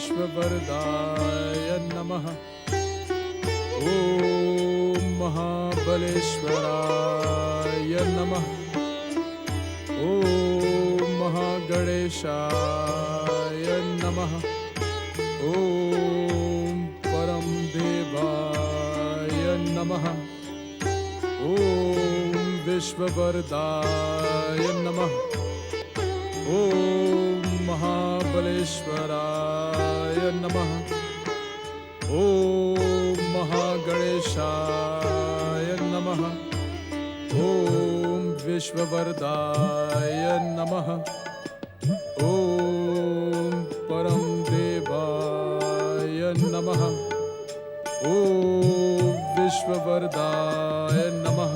विश्ववरदाय नमः। ओम महाबलेश्वराय नमः। ओम महागणेशाय नमः। ओम परम देवाय नमः। ओम विश्ववरदाय नमः। ओम महाबलेश्वराय नमः। ओम महागणेशाय नमः। ओम विश्ववरदाय नमः। ओम परम देवाय नमः। ओम विश्ववरदाय नमः।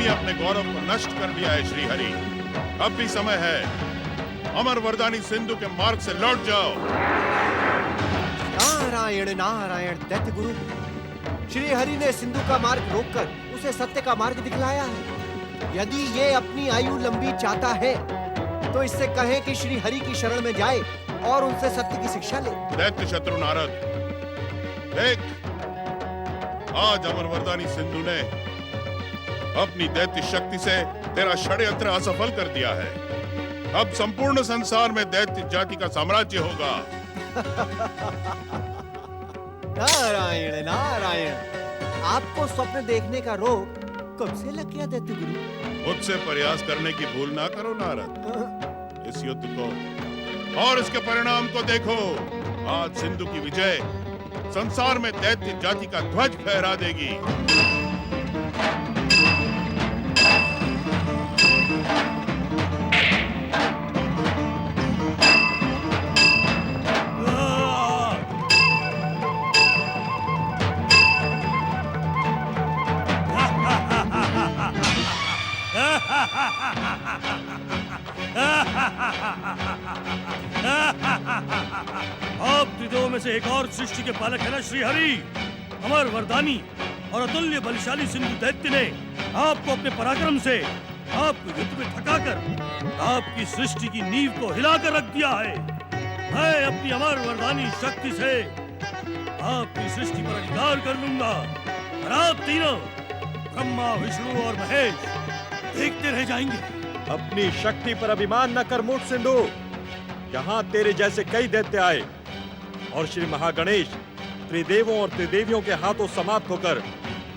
अपने गौरव को नष्ट कर दिया है श्री हरि। अब भी समय है, अमर वरदानी सिंधु के मार्ग से लौट जाओ। नारायण नारायण दैत्य गुरु, श्री हरि ने सिंधु का मार्ग रोककर उसे सत्य का मार्ग दिखलाया है। यदि ये अपनी आयु लंबी चाहता है तो इससे कहें कि श्री हरि की शरण में जाए और उनसे सत्य की शिक्षा ले। दैत्य शत्रु नारद, देख, आज अमर वरदानी सिंधु ने अपनी दैत्य शक्ति से तेरा षड्यंत्र असफल कर दिया है। अब संपूर्ण संसार में दैत्य जाति का साम्राज्य होगा। नारायण नारायण, आपको स्वप्न देखने का रोग कब से लग गया दैत्य गुरु? मुझसे प्रयास करने की भूल ना करो नारद। इस युद्ध को और इसके परिणाम को देखो। आज सिंधु की विजय संसार में दैत्य जाति का ध्वज फहरा देगी। आप त्रिदेवों में से एक और सृष्टि के पालक है ना श्री हरि। अमर वरदानी और अतुल्य बलशाली सिंधु दैत्य ने आपको अपने पराक्रम से आपको युद्ध में थकाकर आपकी सृष्टि की नींव को हिलाकर रख दिया है। मैं अपनी अमर वरदानी शक्ति से आपकी सृष्टि पर अधिकार कर लूंगा और आप तीनों ब्रह्मा, विष्णु और महेश देखते रह जाएंगे। अपनी शक्ति पर अभिमान न कर मूर्ख सिंधु। यहाँ तेरे जैसे कई दैत्य आए और श्री महागणेश त्रिदेवों और त्रिदेवियों के हाथों समाप्त होकर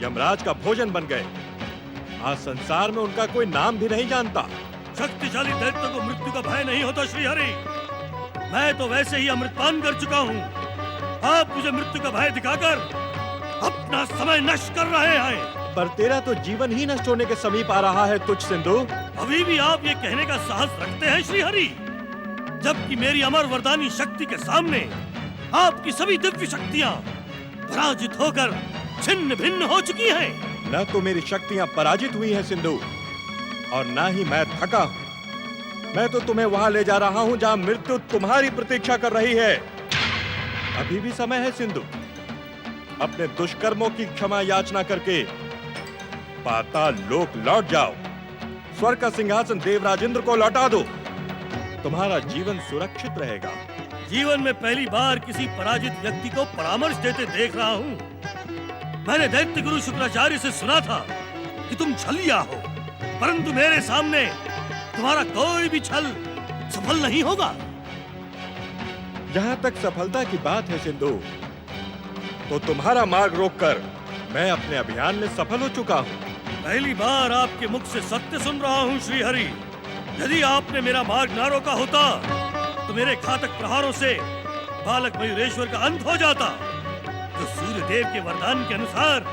यमराज का भोजन बन गए। आज संसार में उनका कोई नाम भी नहीं जानता। शक्तिशाली दैत्यों को मृत्यु का भय नहीं होता श्री हरि। मैं तो वैसे ही अमृतपान कर चुका हूँ। आप मुझे मृत्यु का भय दिखाकर अपना समय नष्ट कर रहे हैं। पर तेरा तो जीवन ही नष्ट होने के समीप आ रहा है तुझ सिंधु। अभी भी आप ये कहने का साहस रखते हैं श्री हरि, जबकि मेरी अमर वरदानी शक्ति के सामने आपकी सभी दिव्य शक्तियाँ पराजित होकर छिन्न भिन्न हो चुकी हैं। न तो मेरी शक्तियाँ पराजित हुई हैं सिंधु, और न ही मैं थका हूँ। मैं तो तुम्हें वहां ले जा रहा हूँ जहाँ मृत्यु तुम्हारी प्रतीक्षा कर रही है। अभी भी समय है सिंधु, अपने दुष्कर्मों की क्षमा याचना करके पाताल लोक लौट जाओ। स्वर्ग का सिंहासन देवराजेंद्र को लौटा दो। तुम्हारा जीवन सुरक्षित रहेगा। जीवन में पहली बार किसी पराजित व्यक्ति को परामर्श देते देख रहा हूँ। मैंने दैत्य गुरु शुक्राचार्य से सुना था कि तुम छलिया हो, परंतु मेरे सामने तुम्हारा कोई भी छल सफल नहीं होगा। जहाँ तक सफलता की बात है सिंधु, तो तुम्हारा मार्ग रोककर मैं अपने अभियान में सफल हो चुका हूँ। पहली बार आपके मुख से सत्य सुन रहा हूँ श्री हरि। यदि आपने मेरा मार्ग न रोका होता तो मेरे घातक प्रहारों से बालक मयूरेश्वर का अंत हो जाता, जो सूर्य देव के वरदान के अनुसार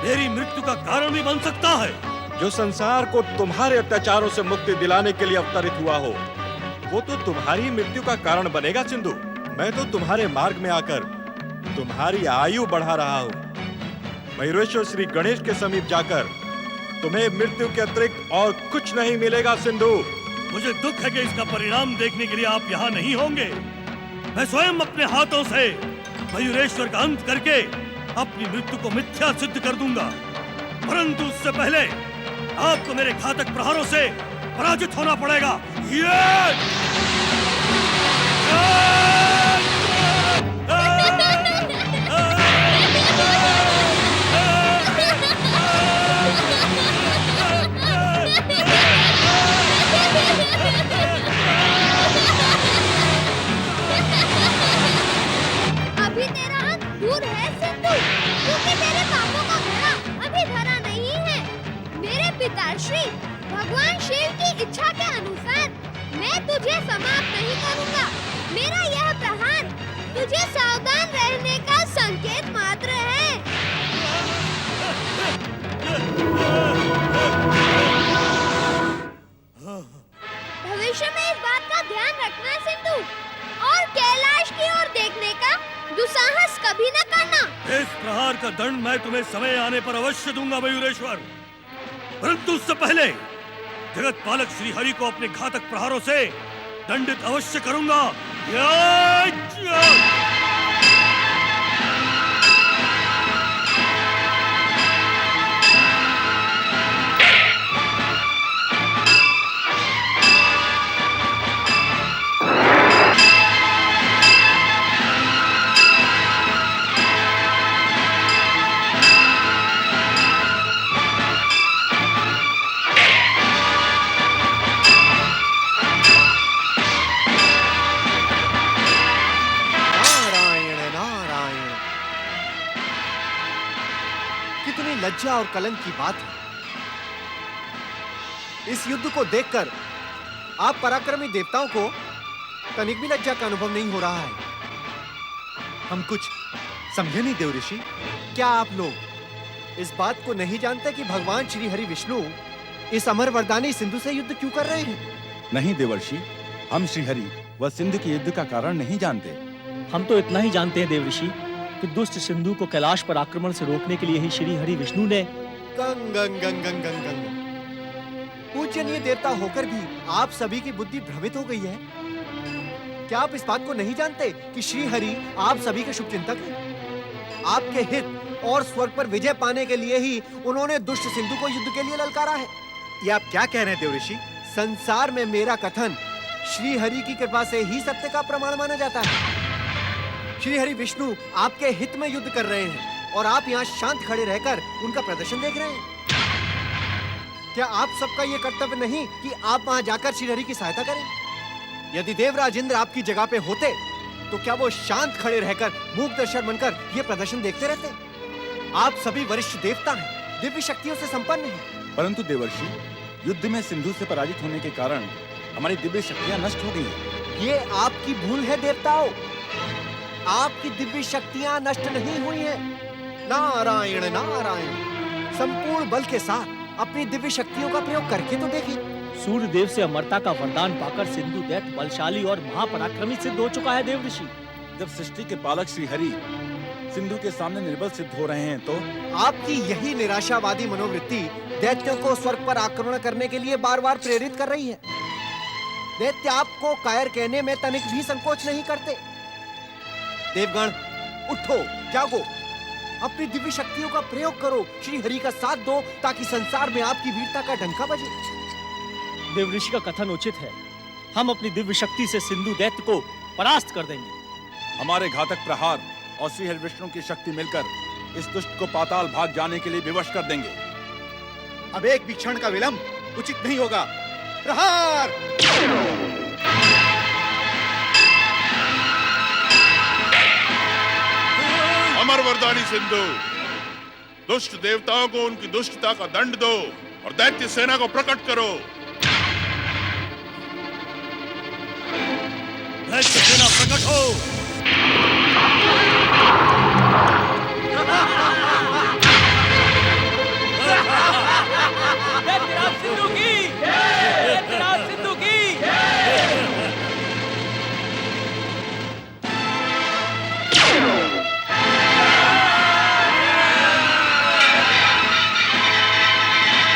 मेरी मृत्यु का कारण भी बन सकता है। जो संसार को तुम्हारे अत्याचारों से मुक्ति दिलाने के लिए अवतरित हुआ हो, वो तो तुम्हारी मृत्यु का कारण बनेगा सिंधु। मैं तो तुम्हारे मार्ग में आकर तुम्हारी आयु बढ़ा रहा हूँ। मयूरेश्वर श्री गणेश के समीप जाकर तुम्हें मृत्यु के अतिरिक्त और कुछ नहीं मिलेगा सिंधु। मुझे दुख है कि इसका परिणाम देखने के लिए आप यहाँ नहीं होंगे। मैं स्वयं अपने हाथों से मयूरेश्वर का अंत करके अपनी मृत्यु को मिथ्या सिद्ध कर दूंगा, परंतु उससे पहले आपको मेरे घातक प्रहारों से पराजित होना पड़ेगा। अभी तेरा अंत दूर है सिंधु, क्योंकि तेरे पापों का घड़ा अभी धरा नहीं है। मेरे पिताश्री भगवान शिव की इच्छा के अनुसार मैं तुझे समाप्त नहीं करूंगा। मेरा यह प्रहार तुझे सावधान रहने का संकेत मात्र है। भविष्य में इस बात का ध्यान रखना सिंधु, और कैलाश की ओर देखने का दुस्साहस कभी न करना। इस प्रहार का दंड मैं तुम्हें समय आने पर अवश्य दूंगा मयूरेश्वर, परंतु उससे पहले जगत पालक श्री हरि को अपने घातक प्रहारों से दंडित अवश्य करूंगा। लज्जा और कलंक की बात है। इस युद्ध को देखकर आप पराक्रमी देवताओं को तनिक भी लज्जा का अनुभव नहीं हो रहा है। हम कुछ समझे नहीं देव ऋषि। क्या आप लोग इस बात को नहीं जानते कि भगवान श्री हरि विष्णु इस अमर वरदानी सिंधु से युद्ध क्यों कर रहे हैं? नहीं देवर्षि, हम श्रीहरि व सिंधु के युद्ध का कारण नहीं जानते। हम तो इतना ही जानते हैं देव ऋषि कि दुष्ट सिंधु को कैलाश पर आक्रमण से रोकने के लिए ही श्री हरि विष्णु ने गंग गंग गंग गंग गंग गंग पूजनीय देवता होकर भी आप सभी की बुद्धि भ्रमित हो गई है। क्या आप इस बात को नहीं जानते कि श्री हरि आप सभी के शुभचिंतक हैं? आपके हित और स्वर्ग पर विजय पाने के लिए ही उन्होंने दुष्ट सिंधु को युद्ध के लिए ललकारा है। ये आप क्या कह रहे हैं देव ऋषि? संसार में मेरा कथन श्री हरि की कृपा से ही सत्य का प्रमाण माना जाता है। श्री हरि विष्णु आपके हित में युद्ध कर रहे हैं और आप यहाँ शांत खड़े रहकर उनका प्रदर्शन देख रहे हैं। क्या आप सबका ये कर्तव्य नहीं कि आप वहाँ जाकर श्री हरि की सहायता करें? यदि देवराज इंद्र आपकी जगह पे होते तो क्या वो शांत खड़े रहकर मूक दर्शन बनकर ये प्रदर्शन देखते रहते? आप सभी वरिष्ठ देवता हैं, दिव्य शक्तियों से संपन्न हैं। परंतु देवर्षि, युद्ध में सिंधु से पराजित होने के कारण हमारी दिव्य शक्तियां नष्ट हो गई हैं। ये आपकी भूल है देवताओं। आपकी दिव्य शक्तियां नष्ट नहीं हुई हैं। नारायण नारायण, संपूर्ण बल के साथ अपनी दिव्य शक्तियों का प्रयोग करके तो देखिए। सूर्य देव से अमरता का वरदान पाकर सिंधु दैत्य बलशाली और महापराक्रमी सिद्ध हो चुका है देव ऋषि। जब सृष्टि के पालक श्री हरि सिंधु के सामने निर्बल सिद्ध हो रहे हैं तो आपकी यही निराशावादी मनोवृत्ति दैत्यों को स्वर्ग पर आक्रमण करने के लिए बार बार प्रेरित कर रही है। दैत्य आपको कायर कहने में तनिक भी संकोच नहीं करते। देवगण उठो, जागो, अपनी दिव्य शक्तियों का प्रयोग करो, श्री हरि का साथ दो ताकि संसार में आपकी वीरता का डंका बजे। देव ऋषि का कथन उचित है। हम अपनी दिव्य शक्ति से सिंधु दैत्य को परास्त कर देंगे। हमारे घातक प्रहार और श्री हरि विष्णु की शक्ति मिलकर इस दुष्ट को पाताल भाग जाने के लिए विवश कर देंगे। अब एक भी क्षण का विलंब उचित नहीं होगा। प्रहार! अमर वरदानी सिंधु, दुष्ट देवताओं को उनकी दुष्टता का दंड दो और दैत्य सेना को प्रकट करो। दैत्य सेना प्रकट हो। दैत्यराज सिंधु की, दैत्यराज सिंधु की।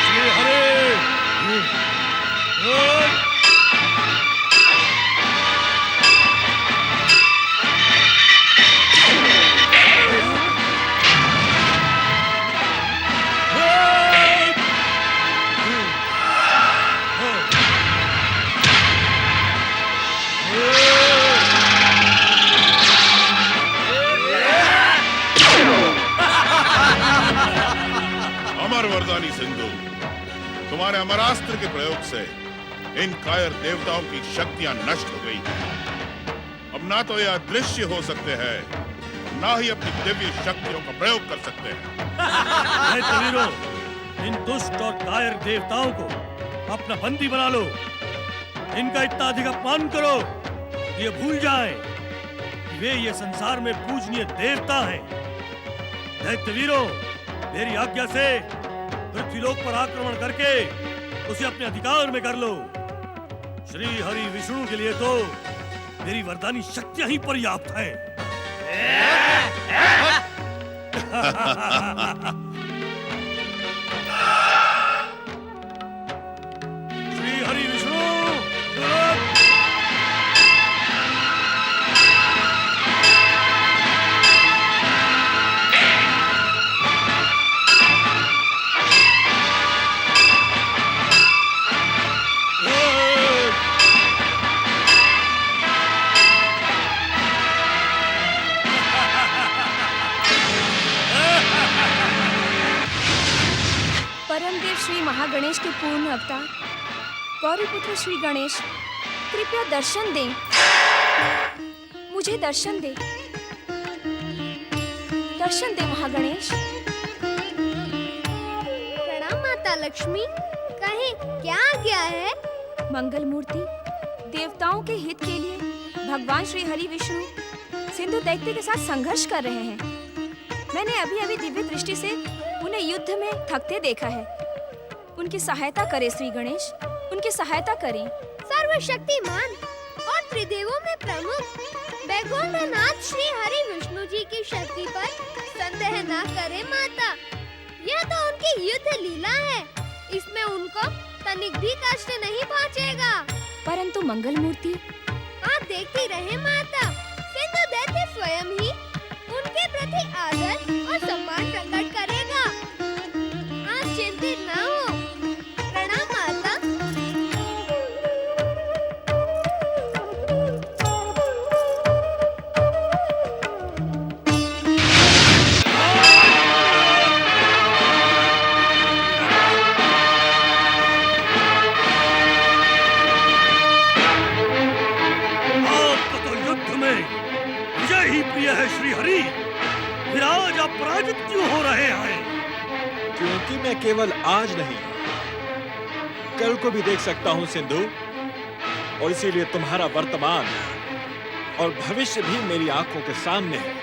श्री हरि अमरास्त्र के प्रयोग से इन कायर देवताओं की शक्तियां नष्ट हो गई हैं। अब ना तो ये अदृश्य हो सकते हैं, ना ही अपनी दिव्य शक्तियों का प्रयोग कर सकते हैं। दैत्यवीरों, इन दुष्ट और कायर देवताओं को अपना बंदी बना लो। इनका इतना अधिक अपमान करो कि ये भूल जाएं कि वे ये संसार में पूजनीय देवता हैं। दैत्यवीरों, मेरी आज्ञा से पृथ्वीलोक पर आक्रमण करके उसे अपने अधिकार में कर लो। श्री हरि विष्णु के लिए तो मेरी वरदानी शक्तियां ही पर्याप्त हैं। श्री हरि विष्णु परमदेव श्री महागणेश के पूर्ण अवतार गौरीपुत्र श्री गणेश, कृपया दर्शन दें। मुझे दर्शन दे, दर्शन दे महागणेश। प्रणाम माता लक्ष्मी, कहें क्या आज्ञा है? मंगल मूर्ति, देवताओं के हित के लिए भगवान श्री हरि विष्णु सिंधु दैत्य के साथ संघर्ष कर रहे हैं। मैंने अभी अभी दिव्य दृष्टि से उन्हें युद्ध में थकते देखा है। उनकी सहायता करें श्री गणेश, उनकी सहायता करें। सर्वशक्तिमान और त्रिदेवों में प्रमुख वैकुंठनाथ श्री हरि विष्णु जी की शक्ति पर संदेह न करें माता। यह तो उनकी युद्ध लीला है, इसमें उनको तनिक भी कष्ट नहीं पहुँचेगा। परंतु मंगल मूर्ति, आप देखती रहे माता, सिंधु दैत्य स्वयं ही उनके प्रति आदर और सम्मान प्रकट करेगा। आप चिंतित न हो। प्रणाम माता। आपको तो युद्ध में विजय ही प्रिय है श्री हरि, फिर आज आप पराजित क्यों हो रहे हैं? क्योंकि मैं केवल आज नहीं, कल को भी देख सकता हूं सिंधु, और इसीलिए तुम्हारा वर्तमान और भविष्य भी मेरी आंखों के सामने है।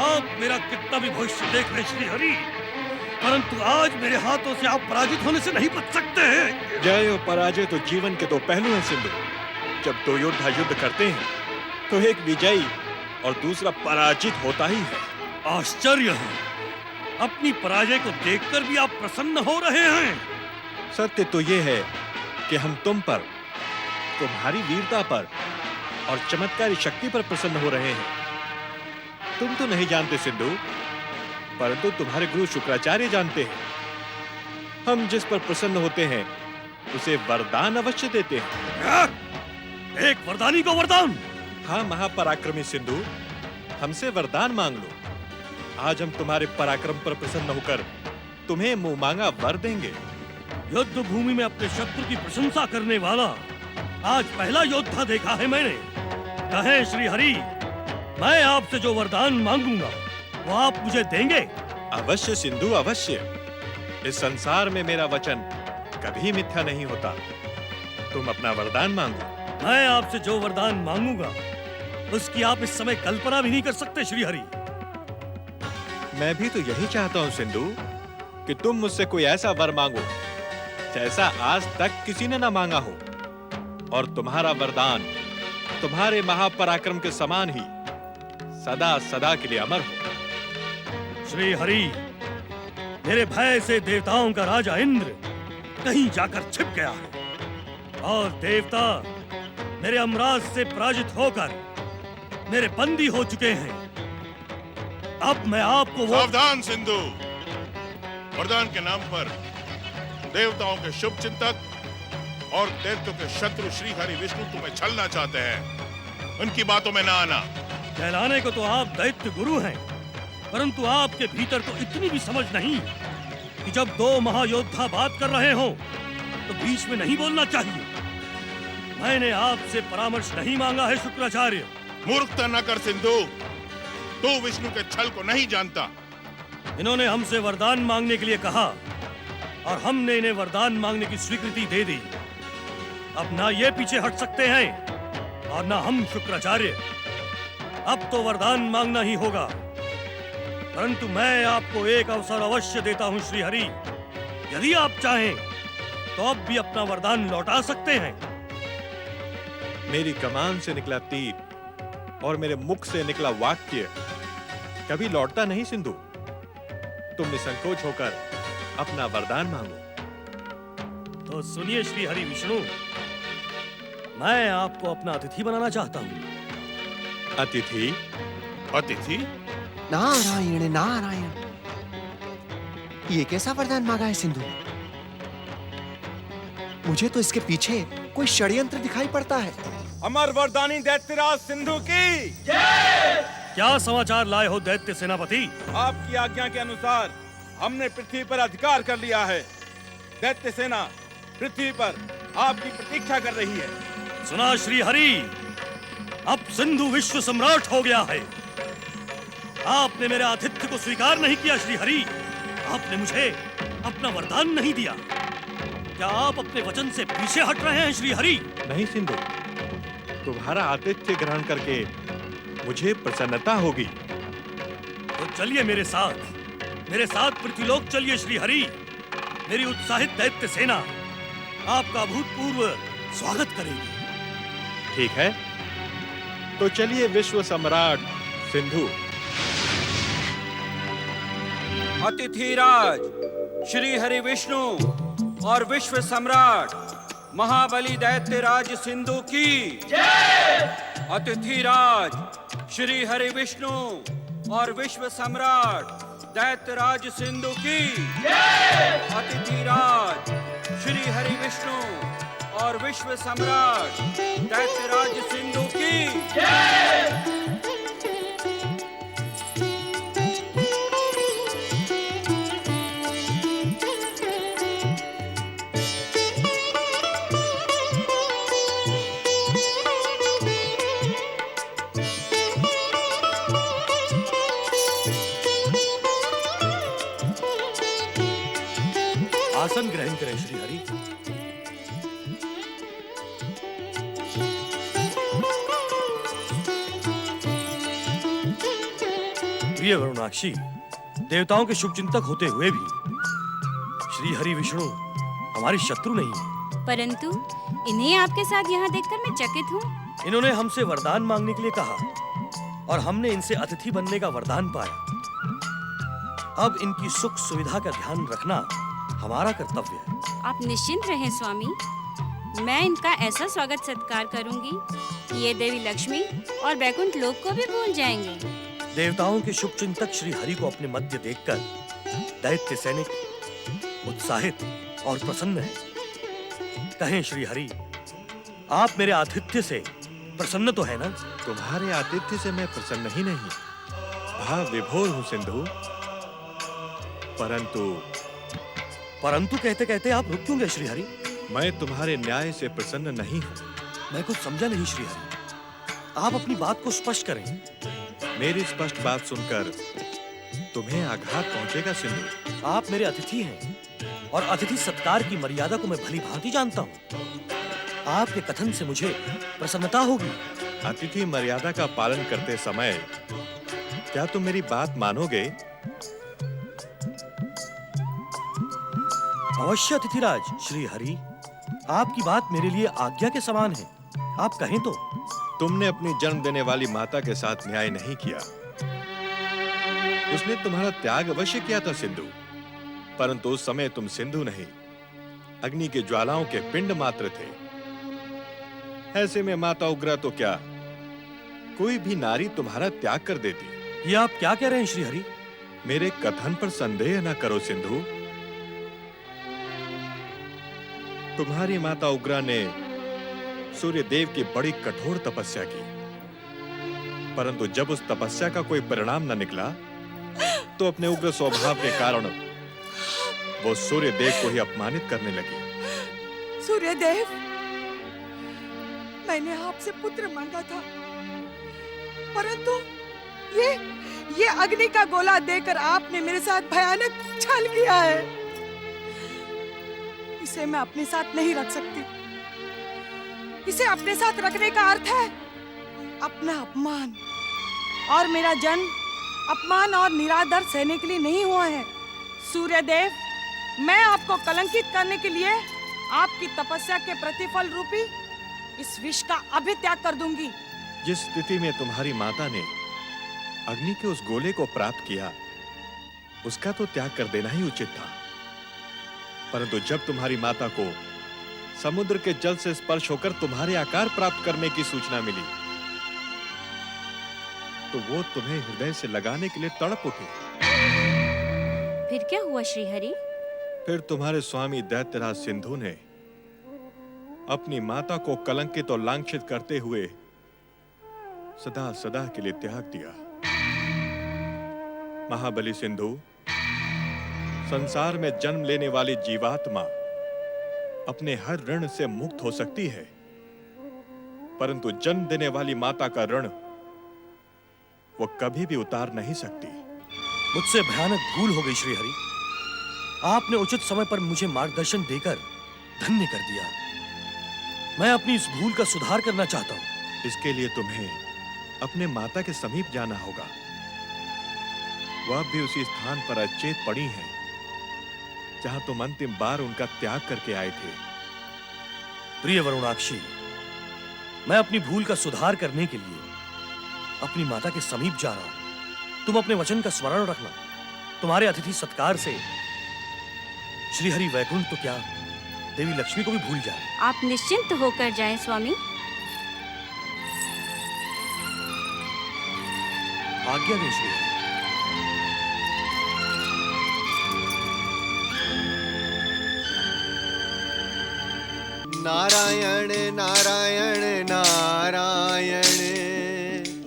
आप मेरा कितना भी भविष्य देख रहे श्री हरि, परंतु आज मेरे हाथों से आप पराजित होने से नहीं बच सकते हैं। जय और पराजय तो जीवन के दो पहलू हैं सिंधु। जब दो योद्धा युद्ध करते हैं तो एक विजयी और दूसरा पराजित होता ही है। आश्चर्य है, अपनी पराजय को देखकर भी आप प्रसन्न हो रहे हैं। सत्य तो ये है कि हम तुम पर, तुम्हारी वीरता पर और चमत्कारी शक्ति पर प्रसन्न हो रहे हैं। तुम तो नहीं जानते सिंधु, परंतु तुम्हारे गुरु शुक्राचार्य जानते हैं। हम जिस पर प्रसन्न होते हैं उसे वरदान अवश्य देते हैं। एक वरदानी को वरदान? हाँ महापराक्रमी सिंधु, हमसे वरदान मांग लो। आज हम तुम्हारे पराक्रम पर प्रसन्न होकर तुम्हें मुंह मांगा वर देंगे। युद्ध भूमि में अपने शत्रु की प्रशंसा करने वाला आज पहला योद्धा देखा है मैंने। कहें श्री हरि, मैं आपसे जो वरदान मांगूंगा वो आप मुझे देंगे? अवश्य सिंधु, अवश्य। इस संसार में मेरा वचन कभी मिथ्या नहीं होता। तुम अपना वरदान मांगो। मैं आपसे जो वरदान मांगूंगा उसकी आप इस समय कल्पना भी नहीं कर सकते श्री हरि। मैं भी तो यही चाहता हूँ सिंधु कि तुम मुझसे कोई ऐसा वर मांगो जैसा आज तक किसी ने ना मांगा हो, और तुम्हारा वरदान तुम्हारे महापराक्रम के समान ही सदा सदा के लिए अमर हो। श्री हरि, मेरे भय से देवताओं का राजा इंद्र कहीं जाकर छिप गया है और देवता मेरे अमराज से पराजित होकर मेरे बंदी हो चुके हैं। अब मैं आपको सावधान सिंधु, वरदान के नाम पर देवताओं के शुभ चिंतक और दैत्यों के शत्रु श्री हरि विष्णु तुम्हें छलना चाहते हैं। उनकी बातों में ना आना। कहलाने को तो आप दैत्य गुरु हैं, परंतु आपके भीतर तो इतनी भी समझ नहीं कि जब दो महायोद्धा बात कर रहे हो तो बीच में नहीं बोलना चाहिए। मैंने आपसे परामर्श नहीं मांगा है शुक्राचार्य। मूर्खता न कर सिंधु, तू विष्णु के छल को नहीं जानता। इन्होंने हमसे वरदान मांगने के लिए कहा और हमने इन्हें वरदान मांगने की स्वीकृति दे दी। अब ना ये पीछे हट सकते हैं और ना हम शुक्राचार्य। अब तो वरदान मांगना ही होगा, परंतु मैं आपको एक अवसर अवश्य देता हूं श्रीहरि। यदि आप चाहें तो अब भी अपना वरदान लौटा सकते हैं। मेरी कमान से निकला तीर और मेरे मुख से निकला वाक्य कभी लौटता नहीं सिंधु। तुम निसंकोच होकर अपना वरदान मांगो। तो सुनिए श्रीहरि विष्णु, मैं आपको अपना अतिथि बनाना चाहता हूं। अतिथि? अतिथि? नारायण नारायण, ये कैसा वरदान मांगा है सिंधु ने? मुझे तो इसके पीछे कोई षड्यंत्र दिखाई पड़ता है। अमर वरदानी दैत्यराज सिंधु की क्या समाचार लाए हो दैत्य सेनापति? आपकी आज्ञा के अनुसार हमने पृथ्वी पर अधिकार कर लिया है। दैत्य सेना पृथ्वी पर आपकी प्रतीक्षा कर रही है। सुना श्रीहरि, अब सिंधु विश्व सम्राट हो गया है। आपने मेरे आतिथ्य को स्वीकार नहीं किया श्रीहरि। आपने मुझे अपना वरदान नहीं दिया। क्या आप अपने वचन से पीछे हट रहे हैं श्रीहरि? नहीं सिंधु, तुम्हारा आतिथ्य ग्रहण करके मुझे प्रसन्नता होगी। तो चलिए मेरे साथ पृथ्वीलोक चलिए श्रीहरि। मेरी उत्साहित दैत्य सेना आपका अभूतपूर्व स्वागत करेगी। ठीक है, तो चलिए विश्व सम्राट सिंधु। अतिथिराज श्री हरि विष्णु और विश्व सम्राट महाबली दैत्यराज सिंधु की जय। अतिथिराज श्री हरि विष्णु और विश्व सम्राट दैत्यराज सिंधु की जय। अतिथिराज श्री हरि विष्णु और विश्व सम्राट दैत्यराज सिंधु की जय। आसन ग्रहण करें श्रीहरि। प्रिय वरुणाक्षी, देवताओं के शुभचिंतक होते हुए भी श्रीहरि विष्णु हमारी शत्रु नहीं है। परंतु इन्हें आपके साथ यहाँ देखकर मैं चकित हूँ। इन्होंने हमसे वरदान मांगने के लिए कहा और हमने इनसे अतिथि बनने का वरदान पाया। अब इनकी सुख सुविधा का ध्यान रखना हमारा कर्तव्य है। आप निश्चिंत रहें स्वामी, मैं इनका ऐसा स्वागत सत्कार करूंगी कि ये देवी लक्ष्मी और बैकुंठ लोक को भी भूल जाएंगे। देवताओं के शुभचिंतक श्री हरि को अपने मध्य देखकर दैत्य सैनिक उत्साहित और प्रसन्न है। कहें श्री हरि, आप मेरे आतिथ्य से प्रसन्न तो है ना? तुम्हारे आतिथ्य से मैं प्रसन्न ही नहीं, भाव विभोर हूँ सिंधु। परंतु कहते कहते आप रुक क्यों गए श्रीहरि? मैं तुम्हारे न्याय से प्रसन्न नहीं हूँ। मैं कुछ समझा नहीं श्रीहरि, आप अपनी बात को स्पष्ट करें। मेरी स्पष्ट बात सुनकर तुम्हें आघात पहुंचेगा सिंधु। आप मेरे अतिथि हैं और अतिथि सत्कार की मर्यादा को मैं भली भांति जानता हूँ। आपके कथन से मुझे प्रसन्नता होगी। अतिथि मर्यादा का पालन करते समय क्या तुम मेरी बात मानोगे? अवश्य अतिथिराज श्री हरि, आपकी बात मेरे लिए आज्ञा के समान है। आप कहें तो। तुमने अपनी जन्म देने वाली माता के साथ न्याय नहीं किया। उसने तुम्हारा त्याग अवश्य किया था सिंधु, परंतु उस समय तुम सिंधु नहीं, अग्नि के ज्वालाओं के पिंड मात्र थे। ऐसे में माता उग्रा तो क्या कोई भी नारी तुम्हारा त्याग कर देती। ये आप क्या कह रहे हैं श्री हरि? मेरे कथन पर संदेह न करो सिंधु। तुम्हारी माता उग्रा ने सूर्य देव की बड़ी कठोर तपस्या की, परंतु जब उस तपस्या का कोई परिणाम न निकला तो अपने उग्र स्वभाव के कारण वो सूर्य देव को ही अपमानित करने लगी। सूर्यदेव, मैंने आपसे पुत्र मांगा था, परंतु ये अग्नि का गोला देकर आपने मेरे साथ भयानक छल किया है। इसे मैं अपने साथ नहीं रख सकती। इसे अपने साथ रखने का अर्थ है अपना अपमान, और मेरा जन्म अपमान और निरादर सहने के लिए नहीं हुआ है। सूर्यदेव, मैं आपको कलंकित करने के लिए आपकी तपस्या के प्रतिफल रूपी इस विष का अभी त्याग कर दूंगी। जिस स्थिति में तुम्हारी माता ने अग्नि के उस गोले को प्राप्त किया, उसका तो त्याग कर देना ही उचित था। परंतु जब तुम्हारी माता को समुद्र के जल से स्पर्श होकर तुम्हारे आकार प्राप्त करने की सूचना मिली, तो वो तुम्हें हृदय से लगाने के लिए तड़प उठी। फिर क्या हुआ श्रीहरि? फिर तुम्हारे स्वामी दैत्यराज सिंधु ने अपनी माता को कलंकित और लांछित करते हुए सदा सदा के लिए त्याग दिया। महाबली सिंधु, संसार में जन्म लेने वाली जीवात्मा अपने हर ऋण से मुक्त हो सकती है, परंतु जन्म देने वाली माता का ऋण वो कभी भी उतार नहीं सकती। मुझसे भयानक भूल हो गई श्रीहरि। आपने उचित समय पर मुझे मार्गदर्शन देकर धन्य कर दिया। मैं अपनी इस भूल का सुधार करना चाहता हूं। इसके लिए तुम्हें अपने माता के समीप जाना होगा। वह भी उसी स्थान पर अचेत पड़ी हैं जहां तुम अंतिम बार उनका त्याग करके आए थे। प्रिय वरुणाक्षी, मैं अपनी भूल का सुधार करने के लिए अपनी माता के समीप जा रहा हूं। तुम अपने वचन का स्मरण रखना। तुम्हारे अतिथि सत्कार से श्रीहरि वैकुंठ तो क्या, देवी लक्ष्मी को भी भूल जाए। आप निश्चिंत होकर जाएं स्वामी। आज्ञा दें श्रीहरि। नारायण नारायण नारायण,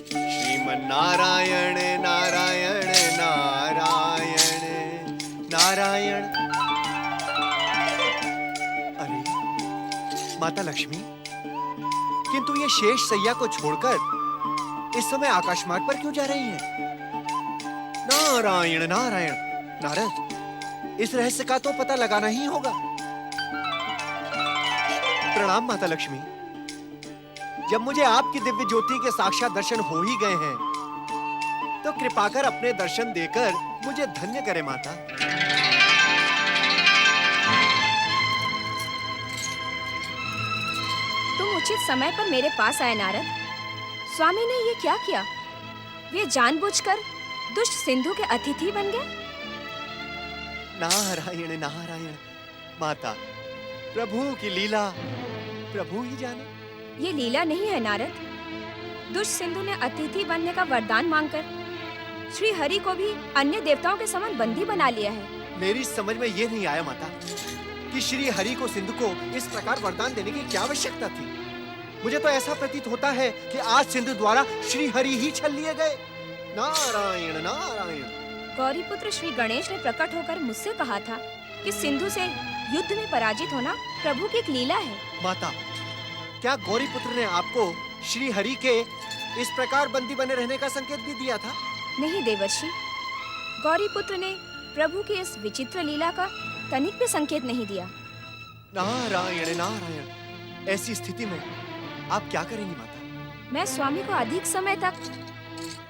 श्रीमन नारायण नारायण नारायण नारायण। अरे माता लक्ष्मी, किंतु ये शेष सैया को छोड़कर इस समय आकाश मार्ग पर क्यों जा रही हैं? नारायण नारायण। नारद, इस रहस्य का तो पता लगाना ही होगा। प्रणाम माता लक्ष्मी। जब मुझे आपकी दिव्य ज्योति के साक्षात दर्शन हो ही गए हैं, तो कृपा कर अपने दर्शन देकर मुझे धन्य करे माता। तुम उचित समय पर मेरे पास आए नारद। स्वामी ने ये क्या किया? वे जानबूझकर दुष्ट सिंधु के अतिथि बन गए। नारायण नारायण। माता, प्रभु की लीला प्रभु ही जाने। ये लीला नहीं है नारद। दुष्ट सिंधु ने अतिथि बनने का वरदान मांगकर श्री हरि को भी अन्य देवताओं के समान बंदी बना लिया है। मेरी समझ में ये नहीं आया माता कि श्री हरि को सिंधु को इस प्रकार वरदान देने की क्या आवश्यकता थी। मुझे तो ऐसा प्रतीत होता है कि आज सिंधु द्वारा श्री हरि ही छल लिए गए। नारायण नारायण। गौरीपुत्र श्री गणेश ने प्रकट होकर मुझसे कहा था कि सिंधु से युद्ध में पराजित होना प्रभु की एक लीला है। माता, क्या गौरीपुत्र ने आपको श्री हरि के इस प्रकार बंदी बने रहने का संकेत भी दिया था? नहीं देवर्षि, गौरीपुत्र ने प्रभु की इस विचित्र लीला का तनिक भी संकेत नहीं दिया। नारायण नारायण। ऐसी स्थिति में आप क्या करेंगी माता? मैं स्वामी को अधिक समय तक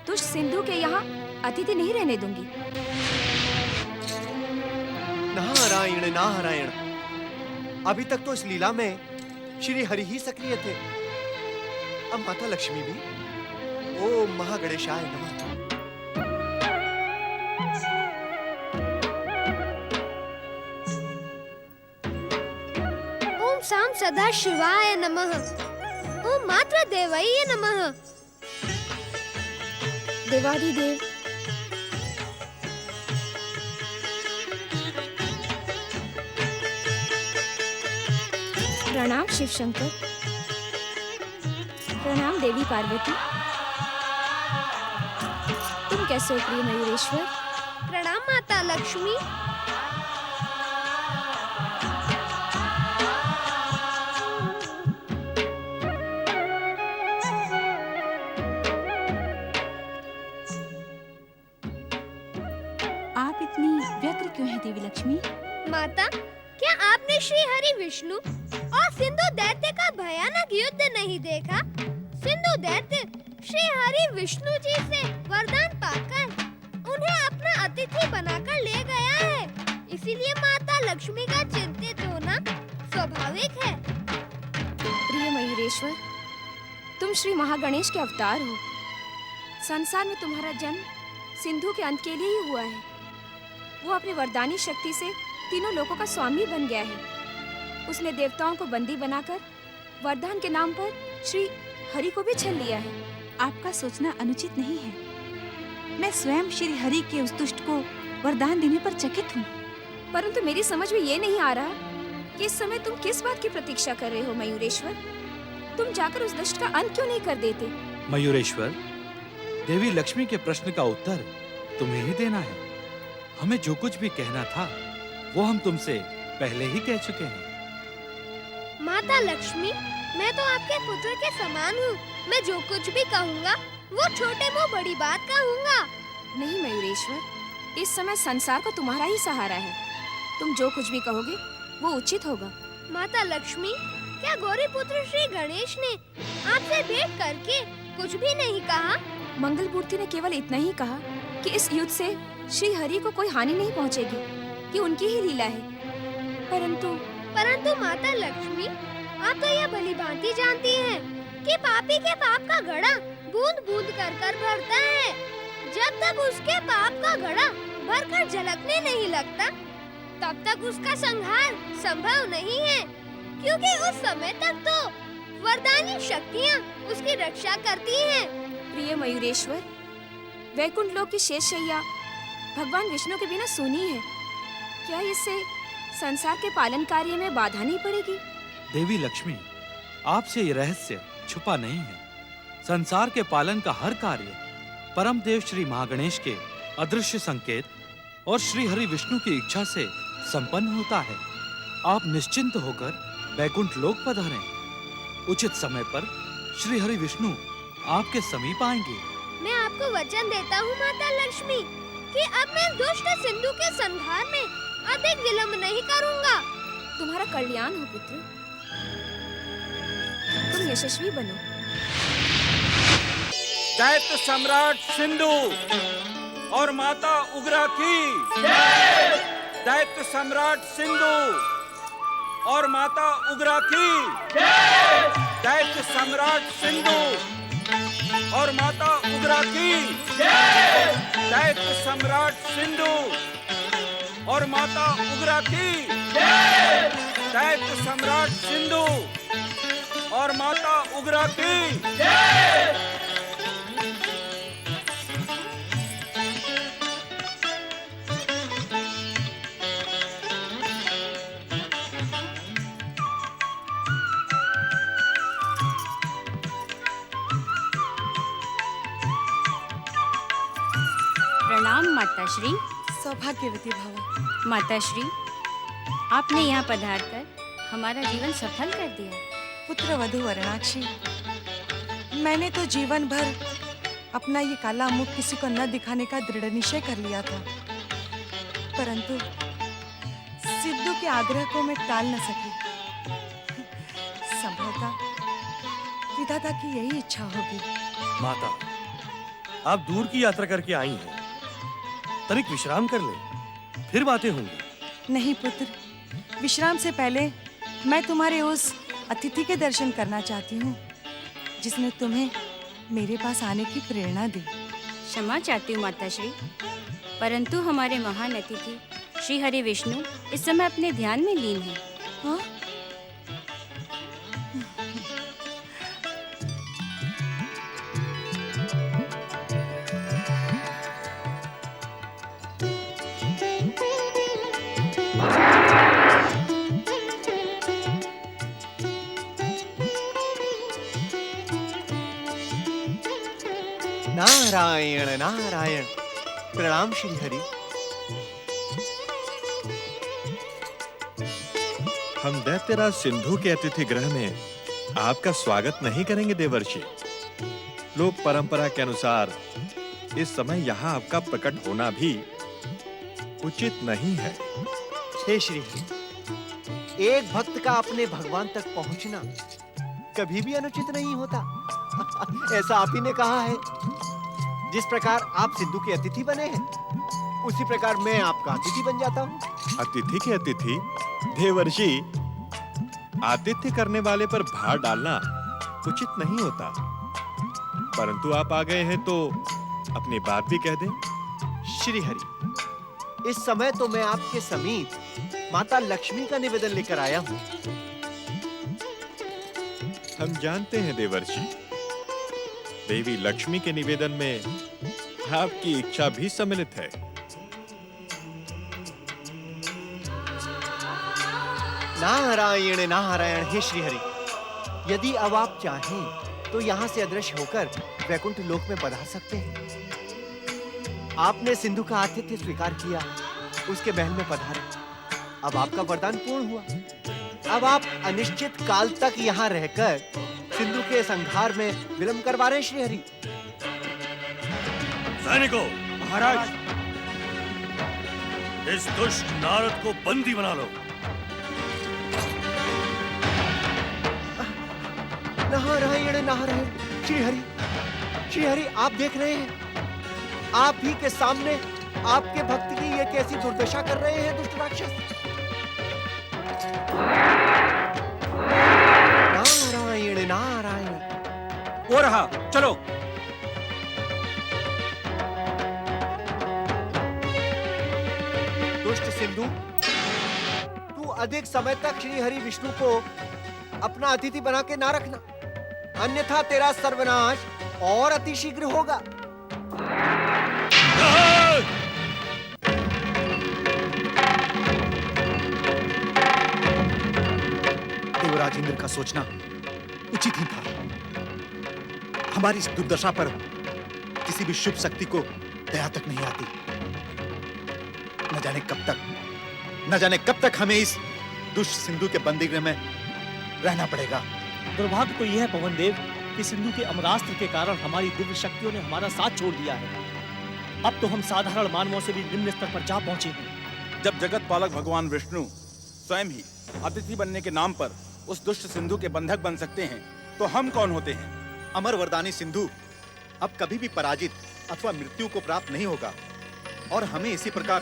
दुष्ट सिंधु के यहाँ अतिथि नहीं रहने दूंगी। नारायण नारायण। अभी तक तो इस लीला में श्री हरि ही सक्रिय थे। अब माता लक्ष्मी भी। ओम महागणेशाय नमः। ओम साम सदा शिवाय नमः। ओम मात्र देवये नमः। देवाधिदेव, प्रणाम शिव शंकर। प्रणाम देवी पार्वती। तुम कैसे हो प्रिय मयूरेश्वर? प्रणाम माता लक्ष्मी। आप इतनी व्यग्र क्यों हैं देवी लक्ष्मी? माता, क्या आपने श्री हरि विष्णु और सिंधु दैत्य का भयानक युद्ध नहीं देखा? सिंधु दैत्य श्री हरि विष्णु जी से वरदान पाकर उन्हें अपना अतिथि बनाकर ले गया है। इसीलिए माता लक्ष्मी का चिंतित होना स्वाभाविक है। प्रिय मयूरेश्वर, तुम श्री महागणेश के अवतार हो। संसार में तुम्हारा जन्म सिंधु के अंत के लिए ही हुआ है। वो अपनी वरदानी शक्ति से तीनों लोकों का स्वामी बन गया है। उसने देवताओं को बंदी बनाकर वरदान के नाम पर श्री हरि को भी छल लिया है। आपका सोचना अनुचित नहीं है। मैं स्वयं श्री हरि के उस दुष्ट को वरदान देने पर चकित हूँ। परंतु मेरी समझ में ये नहीं आ रहा कि इस समय तुम किस बात की प्रतीक्षा कर रहे हो मयूरेश्वर। तुम जाकर उस दुष्ट का अंत क्यों नहीं कर देते? मयूरेश्वर, देवी लक्ष्मी के प्रश्न का उत्तर तुम्हें ही देना है। हमें जो कुछ भी कहना था वो हम तुमसे पहले ही कह चुके हैं। माता लक्ष्मी, मैं तो आपके पुत्र के समान हूँ। मैं जो कुछ भी कहूँगा वो छोटे मुँह बड़ी बात कहूँगा। नहीं मयूरेश्वर, इस समय संसार को तुम्हारा ही सहारा है। तुम जो कुछ भी कहोगे वो उचित होगा। माता लक्ष्मी, क्या गौरी पुत्र श्री गणेश ने आपसे भेंट करके कुछ भी नहीं कहा? मंगल मूर्ति ने केवल इतना ही कहा कि इस युद्ध से श्री हरि को कोई हानि नहीं पहुंचेगी, ये उनकी ही लीला है। परंतु माता लक्ष्मी, आप तो यह भली भांति जानती हैं कि पापी के पाप का घड़ा बूंद बूंद कर कर भरता है। जब तक उसके पाप का घड़ा भरकर झलकने नहीं लगता, तब तक उसका संहार संभव नहीं है, क्योंकि उस समय तक तो वरदानी शक्तियाँ उसकी रक्षा करती हैं। प्रिय मयूरेश्वर, वैकुंठ लोक की शेष शैया भगवान विष्णु के बिना सूनी है। क्या इससे संसार के पालन कार्य में बाधा नहीं पड़ेगी? देवी लक्ष्मी, आपसे ये रहस्य छुपा नहीं है। संसार के पालन का हर कार्य परम देव श्री महागणेश के अदृश्य संकेत और श्री हरि विष्णु की इच्छा से संपन्न होता है। आप निश्चिंत होकर वैकुंठ लोक पधारें। उचित समय पर श्री हरि विष्णु आपके समीप आएंगे। मैं आपको वचन देता हूँ माता लक्ष्मी कि अब मैं दुष्ट सिंधु के संहार में अधिक विलंब नहीं करूँगा। तुम्हारा कल्याण हो पुत्र, तुम यशस्वी बनो। दैत्य सम्राट सिंधु और माता उग्रा की दैत्य सम्राट सिंधु और माता उग्रा की दैत्य सम्राट सिंधु और माता उग्रा की दैत्य सम्राट सिंधु और माता उग्रा की दैत्य सम्राट सिंधु और माता उग्रा की प्रणाम माताश्री। सौभाग्यवती भव। माताश्री, आपने यहाँ पधारकर हमारा जीवन सफल कर दिया। पुत्र वधू वरणाक्षी, मैंने तो जीवन भर अपना ये काला मुख किसी को न दिखाने का दृढ़ निश्चय कर लिया था, परंतु सिद्धू के आग्रह को मैं टाल न सकी। संभवतः विधाता की यही इच्छा होगी। माता, आप दूर की यात्रा करके आई हैं, तनिक विश्राम कर ले, फिर बातें होंगी। नहीं पुत्र, विश्राम से पहले मैं तुम्हारे उस अतिथि के दर्शन करना चाहती हूँ जिसने तुम्हें मेरे पास आने की प्रेरणा दी। क्षमा चाहती हूँ माताश्री, परंतु हमारे महान अतिथि श्री हरि विष्णु इस समय अपने ध्यान में लीन हैं। हाँ? नारायण नारायण। प्रणाम श्री हरि। हम दैत्यराज सिंधु के अतिथि गृह में आपका स्वागत नहीं करेंगे देवर्षि। लोक परंपरा के अनुसार इस समय यहाँ आपका प्रकट होना भी उचित नहीं है। हे श्री हरि, एक भक्त का अपने भगवान तक पहुंचना कभी भी अनुचित नहीं होता। ऐसा आप ही ने कहा है। जिस प्रकार आप सिंधु के अतिथि बने हैं, उसी प्रकार मैं आपका अतिथि बन जाता हूँ। अतिथि के अतिथि? देवर्षि, आतिथ्य करने वाले पर भार डालना उचित नहीं होता। परंतु आप आ गए हैं तो अपनी बात भी कह दें। श्री हरि, इस समय तो मैं आपके समीप माता लक्ष्मी का निवेदन लेकर आया हूँ। हम जानते हैं देवर्षि, देवी लक्ष्मी के निवेदन में आपकी इच्छा भी सम्मिलित है। नारायण नारायण। हे श्री हरि, यदि अब आप चाहें तो यहाँ से अदृश्य होकर वैकुंठ लोक में पधार सकते हैं। आपने सिंधु का आतिथ्य स्वीकार किया, उसके महल में पधारे। अब आपका वरदान पूर्ण हुआ। अब आप अनिश्चित काल तक यहाँ रहकर सिंधु के संहार में विलंब करवा रहे श्री हरि। सैनिकों, महाराज, इस दुष्ट नारद को बंदी बना लो। नारायण नारायण। श्री हरि, आप देख रहे हैं, आप ही के सामने आपके भक्त की ये कैसी दुर्दशा कर रहे हैं दुष्ट राक्षस। नारायण नारायण। वो रहा, चलो। दुष्ट सिंधु, तू अधिक समय तक श्री हरि विष्णु को अपना अतिथि बना के ना रखना, अन्यथा तेरा सर्वनाश और अतिशीघ्र होगा। देवराज इंद्र का सोचना उचित ही था। हमारी इस दुर्दशा पर किसी भी शुभ शक्ति को दया तक नहीं आती। न जाने कब तक हमें इस दुष्ट सिंधु के बंदीगृह में रहना पड़ेगा। दुर्भाग्य तो यह है पवन देव कि सिंधु के अमरास्त्र के कारण हमारी दिव्य शक्तियों ने हमारा साथ छोड़ दिया है। अब तो हम साधारण मानवों से भी निम्न स्तर पर जा पहुंचे हैं। जब जगत पालक भगवान विष्णु स्वयं ही अतिथि बनने के नाम पर उस दुष्ट सिंधु के बंधक बन सकते हैं, तो हम कौन होते हैं? अमर वरदानी सिंधु अब कभी भी पराजित अथवा मृत्यु को प्राप्त नहीं होगा और हमें इसी प्रकार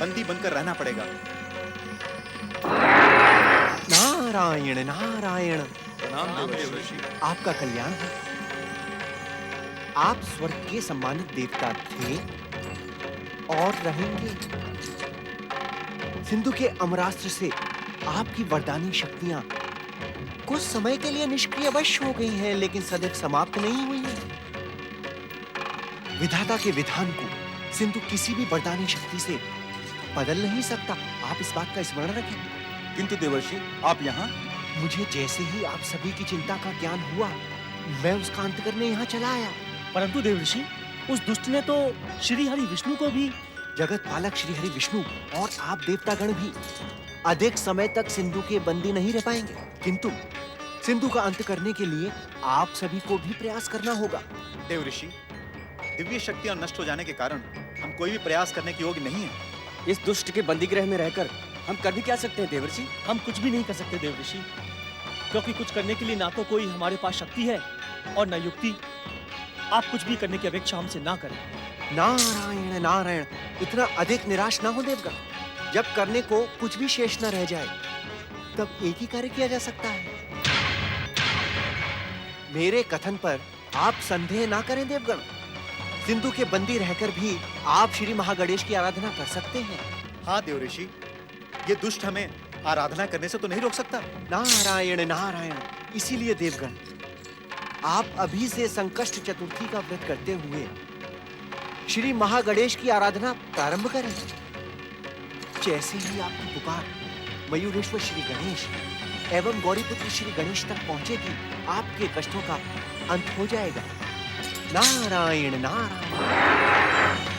बंदी बनकर रहना पड़ेगा। नारायण नारायण। प्रणाम देवर्षि। आपका कल्याण हो। आप स्वर्ग के सम्मानित देवता थे और रहेंगे। सिंधु के अमरास्त्र से आपकी वरदानी शक्तियां कुछ समय के लिए निष्क्रिय अवश्य हो गई हैं, लेकिन सदैव समाप्त नहीं हुई हैं। विधाता के विधान को सिंधु किसी भी वरदानी शक्ति से बदल नहीं सकता। आप इस बात का स्मरण रखें। किंतु देवर्षि, आप यहाँ? मुझे जैसे ही आप सभी की चिंता का ज्ञान हुआ, मैं उसका अंत करने यहाँ चला आया। परंतु देवर्षि, उस दुष्ट ने तो श्री हरि विष्णु को भी। जगत पालक श्री हरि विष्णु और आप देवतागण भी अधिक समय तक सिंधु के बंदी नहीं रह पाएंगे, किंतु सिंधु का अंत करने के लिए आप सभी को भी प्रयास करना होगा। देवऋषि, दिव्य शक्तियां नष्ट हो जाने के कारण हम कोई भी प्रयास करने के योग्य नहीं है। इस दुष्ट के बंदीगृह में रहकर हम कर भी क्या सकते हैं देवर्षि? हम कुछ भी नहीं कर सकते देवर्षि, क्योंकि कुछ करने के लिए ना तो कोई हमारे पास शक्ति है और न युक्ति। आप कुछ भी करने की अपेक्षा हमसे ना करें। नारायण नारायण। इतना अधिक निराश ना हो देवगण। जब करने को कुछ भी शेष न रह जाए, तब एक ही कार्य किया जा सकता है। मेरे कथन पर आप संदेह ना करें देवगण। सिंधु के बंदी रहकर भी आप श्री महागणेश की आराधना कर सकते हैं। हाँ देवऋषि, ये दुष्ट हमें आराधना करने से तो नहीं रोक सकता। नारायण नारायण। इसीलिए देवगण, आप अभी से संकष्ट चतुर्थी का व्रत करते हुए श्री महागणेश की आराधना प्रारंभ करें। जैसे ही आपकी पुकार मयूरेश्वर श्री गणेश एवं गौरीपुत्र श्री गणेश तक पहुंचेगी, आपके कष्टों का अंत हो जाएगा। नारायण नारायण।